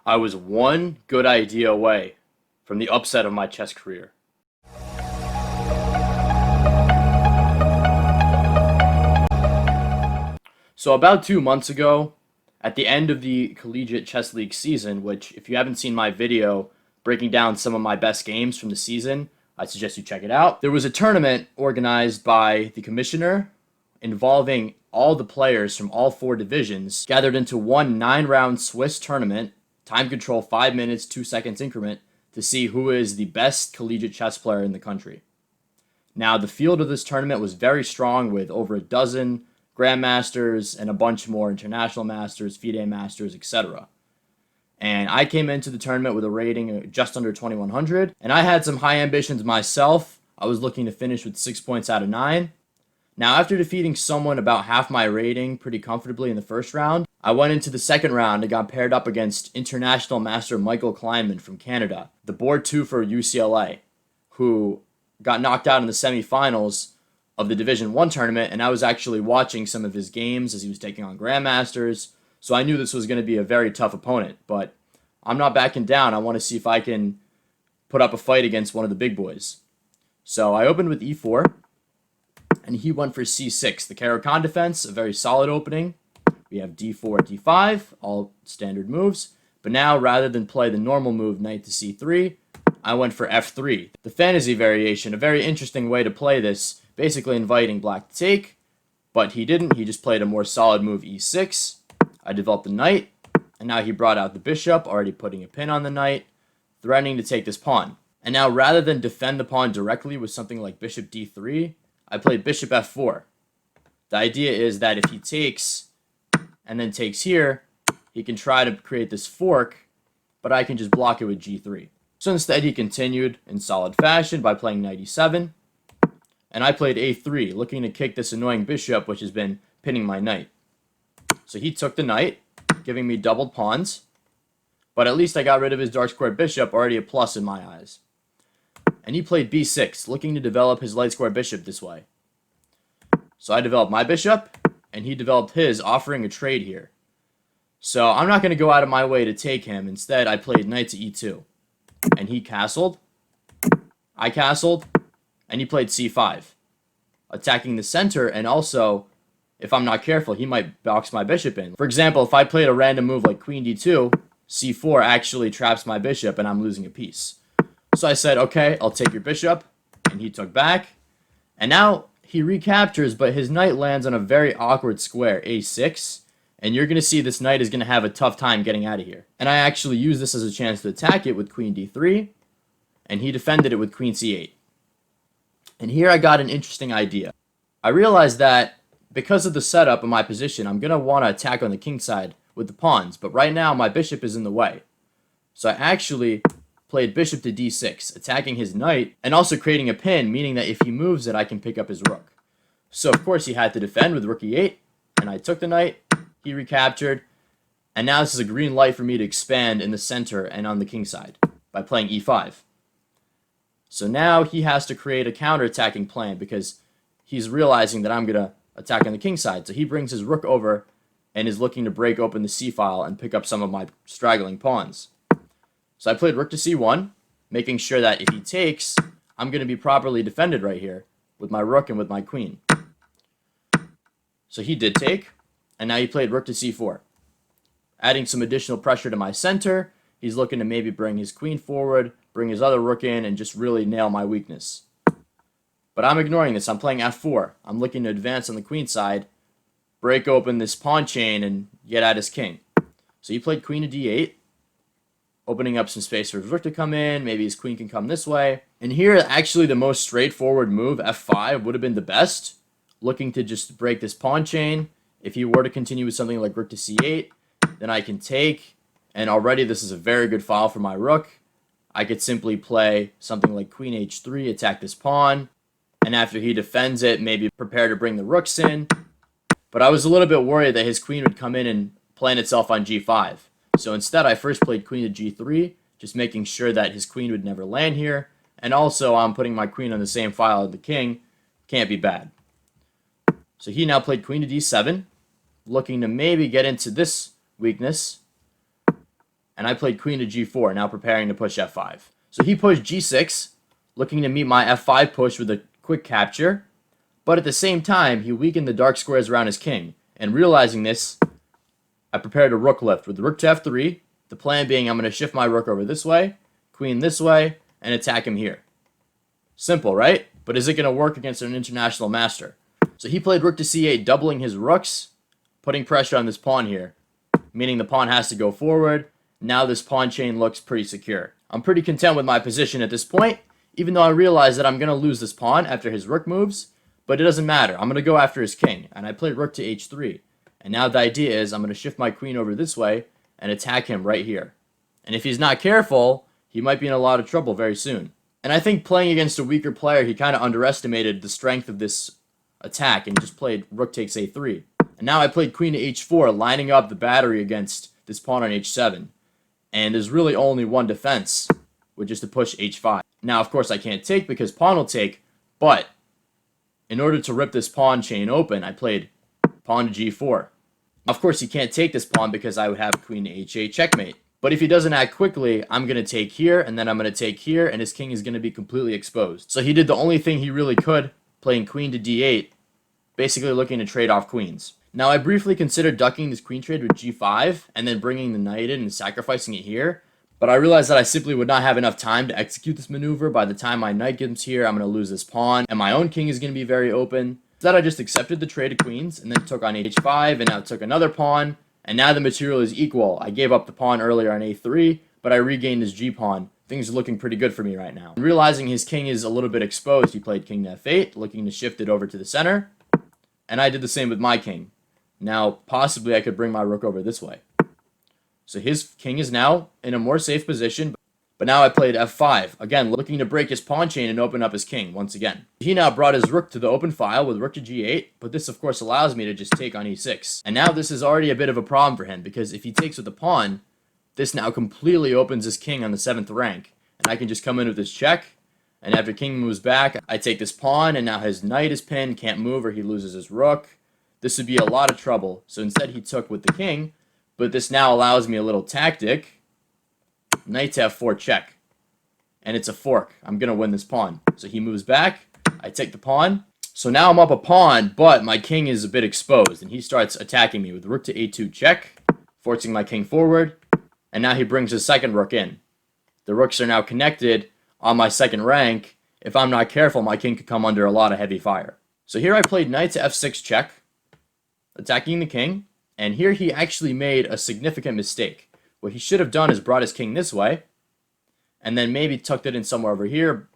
I was one good idea away from the upset of my chess career. So about 2 months ago, at the end of the Collegiate Chess League season, which if you haven't seen my video breaking down some of my best games from the season, I suggest you check it out. There was a tournament organized by the commissioner involving all the players from all four divisions gathered into one 9-round Swiss tournament, time control 5 minutes, 2 seconds increment, to see who is the best collegiate chess player in the country. Now, the field of this tournament was very strong with over a dozen grandmasters and a bunch more international masters, FIDE masters, etc. And I came into the tournament with a rating of just under 2100, and I had some high ambitions myself. I was looking to finish with 6 points out of 9. Now, after defeating someone about half my rating pretty comfortably in the first round, I went into the second round and got paired up against international master Michael Kleinman from Canada, the board 2 for UCLA, who got knocked out in the semifinals of the Division 1 tournament, and I was actually watching some of his games as he was taking on grandmasters, so I knew this was going to be a very tough opponent, but I'm not backing down. I want to see if I can put up a fight against one of the big boys. So I opened with e4, and he went for c6. The Caro-Kann defense, a very solid opening. We have d4, d5, all standard moves. But now, rather than play the normal move, knight to c3, I went for f3. The fantasy variation, a very interesting way to play this, basically inviting black to take, but he didn't. He just played a more solid move, e6. I developed the knight, and now he brought out the bishop, already putting a pin on the knight, threatening to take this pawn. And now, rather than defend the pawn directly with something like bishop d3, I played bishop f4. The idea is that if he takes and then takes here, he can try to create this fork, but I can just block it with g3. So instead, he continued in solid fashion by playing knight e7, and I played a3, looking to kick this annoying bishop, which has been pinning my knight. So he took the knight, giving me doubled pawns, but at least I got rid of his dark squared bishop, already a plus in my eyes. And he played b6, looking to develop his light square bishop this way. So I developed my bishop, and he developed his, offering a trade here. So I'm not going to go out of my way to take him. Instead, I played knight to e2. And he castled, I castled, and he played c5, attacking the center, and also, if I'm not careful, he might box my bishop in. For example, if I played a random move like queen d2, c4 actually traps my bishop, and I'm losing a piece. So I said, okay, I'll take your bishop, and he took back, and now he recaptures, but his knight lands on a very awkward square, a6, and you're going to see this knight is going to have a tough time getting out of here. And I actually used this as a chance to attack it with queen d3, and he defended it with queen c8. And here I got an interesting idea. I realized that because of the setup of my position, I'm going to want to attack on the king side with the pawns, but right now my bishop is in the way. So I actually played bishop to d6, attacking his knight, and also creating a pin, meaning that if he moves it, I can pick up his rook. So of course he had to defend with rook e8, and I took the knight, he recaptured, and now this is a green light for me to expand in the center and on the king side by playing e5. So now he has to create a counter-attacking plan because he's realizing that I'm going to attack on the king side. So he brings his rook over and is looking to break open the c-file and pick up some of my straggling pawns. So I played rook to c1, making sure that if he takes, I'm going to be properly defended right here with my rook and with my queen. So he did take, and now he played rook to c4, adding some additional pressure to my center. He's looking to maybe bring his queen forward, bring his other rook in, and just really nail my weakness. But I'm ignoring this. I'm playing f4. I'm looking to advance on the queen side, break open this pawn chain, and get at his king. So he played queen to d8, opening up some space for his rook to come in. Maybe his queen can come this way. And here, actually, the most straightforward move, f5, would have been the best, looking to just break this pawn chain. If he were to continue with something like rook to c8, then I can take, and already this is a very good file for my rook. I could simply play something like queen h3, attack this pawn, and after he defends it, maybe prepare to bring the rooks in. But I was a little bit worried that his queen would come in and plant itself on g5. So instead, I first played queen to g3, just making sure that his queen would never land here. And also, I'm putting my queen on the same file as the king. Can't be bad. So he now played queen to d7, looking to maybe get into this weakness. and I played queen to g4, now preparing to push f5. So he pushed g6, looking to meet my f5 push with a quick capture, but at the same time, he weakened the dark squares around his king, and realizing this, I prepared a rook lift with rook to f3, the plan being I'm going to shift my rook over this way, queen this way, and attack him here. Simple, right? But is it going to work against an international master? So he played rook to c8, doubling his rooks, putting pressure on this pawn here, meaning the pawn has to go forward. Now this pawn chain looks pretty secure. I'm pretty content with my position at this point, even though I realize that I'm going to lose this pawn after his rook moves, but it doesn't matter. I'm going to go after his king, and I played rook to h3. And now the idea is I'm going to shift my queen over this way and attack him right here. And if he's not careful, he might be in a lot of trouble very soon. And I think playing against a weaker player, he kind of underestimated the strength of this attack and just played rook takes a3. And now I played queen to h4, lining up the battery against this pawn on h7. And there's really only one defense, which is to push h5. Now, of course, I can't take because pawn will take, but in order to rip this pawn chain open, I played pawn to g4. Of course, he can't take this pawn because I would have queen to h8 checkmate. But if he doesn't act quickly, I'm going to take here, and then I'm going to take here, and his king is going to be completely exposed. So he did the only thing he really could, playing queen to d8, basically looking to trade off queens. Now, I briefly considered ducking this queen trade with g5, and then bringing the knight in and sacrificing it here, but I realized that I simply would not have enough time to execute this maneuver. By the time my knight gets here, I'm going to lose this pawn, and my own king is going to be very open. Instead, I just accepted the trade of queens, and then took on h5, and now took another pawn, and now the material is equal. I gave up the pawn earlier on a3, but I regained his g-pawn. Things are looking pretty good for me right now. And realizing his king is a little bit exposed, he played king to f8, looking to shift it over to the center, and I did the same with my king. Now, possibly I could bring my rook over this way. So his king is now in a more safe position, but now I played f5, again looking to break his pawn chain and open up his king once again. He now brought his rook to the open file with rook to g8, but this of course allows me to just take on e6. And now this is already a bit of a problem for him, because if he takes with the pawn, this now completely opens his king on the 7th rank, and I can just come in with this check, and after king moves back, I take this pawn, and now his knight is pinned, can't move or he loses his rook. This would be a lot of trouble, so instead he took with the king, but this now allows me a little tactic. Knight to f4 check. And it's a fork. I'm going to win this pawn. So he moves back. I take the pawn. So now I'm up a pawn, but my king is a bit exposed, and he starts attacking me with rook to a2 check, forcing my king forward, and now he brings his second rook in. The rooks are now connected on my second rank. If I'm not careful, my king could come under a lot of heavy fire. So here I played knight to f6 check, attacking the king, and here he actually made a significant mistake. What he should have done is brought his king this way, and then maybe tucked it in somewhere over here,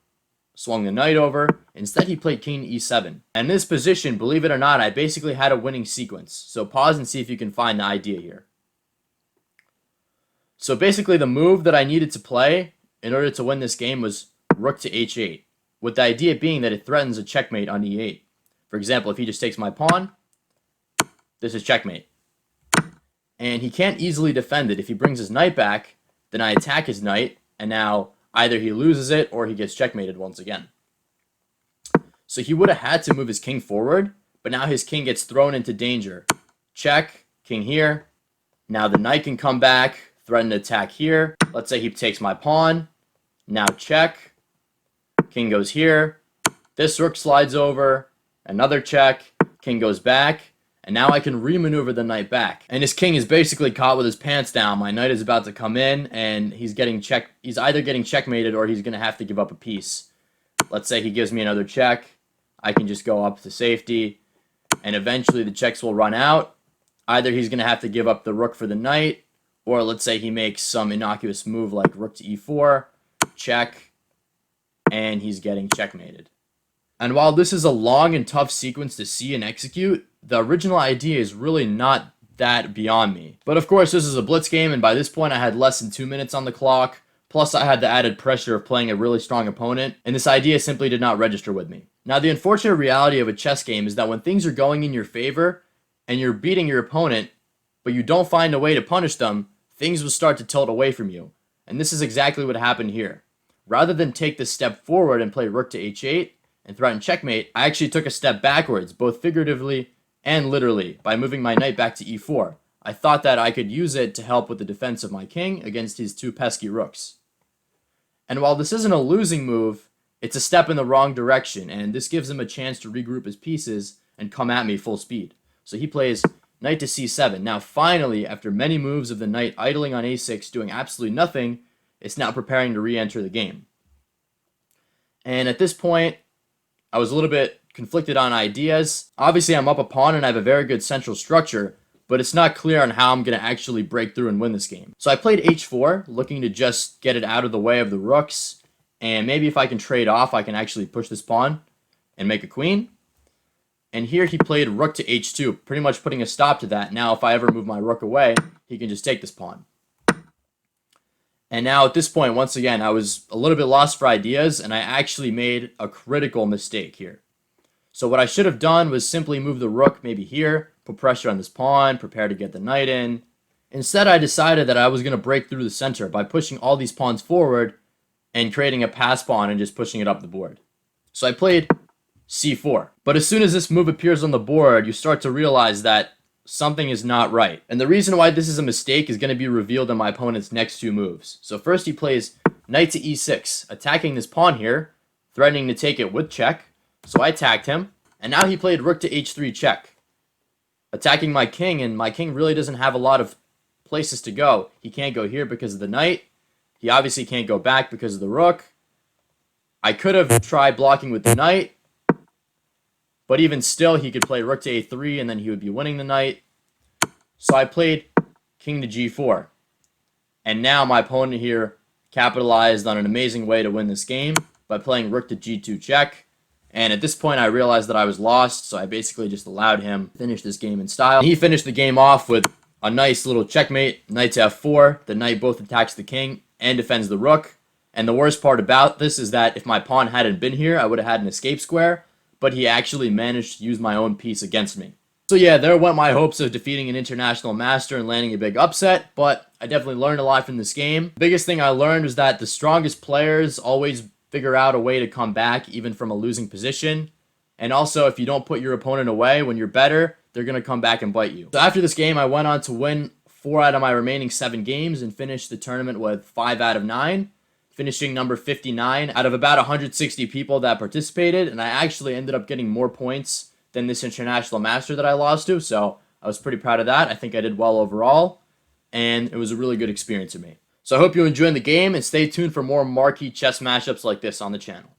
swung the knight over. Instead, he played king e7. And in this position, believe it or not, I basically had a winning sequence. So pause and see if you can find the idea here. So basically, the move that I needed to play in order to win this game was rook to h8, with the idea being that it threatens a checkmate on e8. For example, if he just takes my pawn, this is checkmate. And he can't easily defend it. If he brings his knight back, then I attack his knight, and now either he loses it or he gets checkmated once again. So he would have had to move his king forward, but now his king gets thrown into danger. Check, king here. Now the knight can come back, threaten to attack here. Let's say he takes my pawn. Now check. King goes here. This rook slides over. Another check. King goes back. And now I can remaneuver the knight back. And his king is basically caught with his pants down. My knight is about to come in, and he's either getting checkmated or he's going to have to give up a piece. Let's say he gives me another check. I can just go up to safety, and eventually the checks will run out. Either he's going to have to give up the rook for the knight, or let's say he makes some innocuous move like rook to e4, check, and he's getting checkmated. And while this is a long and tough sequence to see and execute, the original idea is really not that beyond me. But of course, this is a blitz game, and by this point I had less than 2 minutes on the clock, plus I had the added pressure of playing a really strong opponent, and this idea simply did not register with me. Now, the unfortunate reality of a chess game is that when things are going in your favor, and you're beating your opponent, but you don't find a way to punish them, things will start to tilt away from you. And this is exactly what happened here. Rather than take this step forward and play rook to h8, and threaten checkmate, I actually took a step backwards, both figuratively and literally, by moving my knight back to e4. I thought that I could use it to help with the defense of my king against his two pesky rooks. And while this isn't a losing move, it's a step in the wrong direction, and this gives him a chance to regroup his pieces and come at me full speed. So he plays knight to c7. Now finally, after many moves of the knight idling on a6, doing absolutely nothing, it's now preparing to re-enter the game. And at this point, I was a little bit conflicted on ideas. Obviously, I'm up a pawn and I have a very good central structure, but it's not clear on how I'm going to actually break through and win this game. So I played h4, looking to just get it out of the way of the rooks, and maybe if I can trade off, I can actually push this pawn and make a queen. And here he played rook to h2, pretty much putting a stop to that. Now if I ever move my rook away, he can just take this pawn. And now at this point, once again, I was a little bit lost for ideas, and I actually made a critical mistake here. So what I should have done was simply move the rook maybe here, put pressure on this pawn, prepare to get the knight in. Instead, I decided that I was going to break through the center by pushing all these pawns forward and creating a pass pawn and just pushing it up the board. So I played c4. But as soon as this move appears on the board, you start to realize that something is not right. And the reason why this is a mistake is going to be revealed in my opponent's next two moves. So first he plays knight to e6, attacking this pawn here, threatening to take it with check. So I attacked him, and now he played rook to h3 check, attacking my king, and my king really doesn't have a lot of places to go. He can't go here because of the knight. He obviously can't go back because of the rook. I could have tried blocking with the knight, but even still, he could play rook to a3, and then he would be winning the knight. So I played king to g4. And now my opponent here capitalized on an amazing way to win this game by playing rook to g2 check. And at this point, I realized that I was lost, so I basically just allowed him to finish this game in style. And he finished the game off with a nice little checkmate, knight to f4. The knight both attacks the king and defends the rook. And the worst part about this is that if my pawn hadn't been here, I would have had an escape square, but he actually managed to use my own piece against me. So yeah, there went my hopes of defeating an international master and landing a big upset, but I definitely learned a lot from this game. The biggest thing I learned was that the strongest players always figure out a way to come back even from a losing position. And also, if you don't put your opponent away when you're better, they're going to come back and bite you. So after this game, I went on to win 4 out of my remaining 7 games and finished the tournament with 5 out of 9. Finishing number 59 out of about 160 people that participated, and I actually ended up getting more points than this international master that I lost to, so I was pretty proud of that. I think I did well overall, and it was a really good experience for me. So I hope you enjoyed the game, and stay tuned for more marquee chess matchups like this on the channel.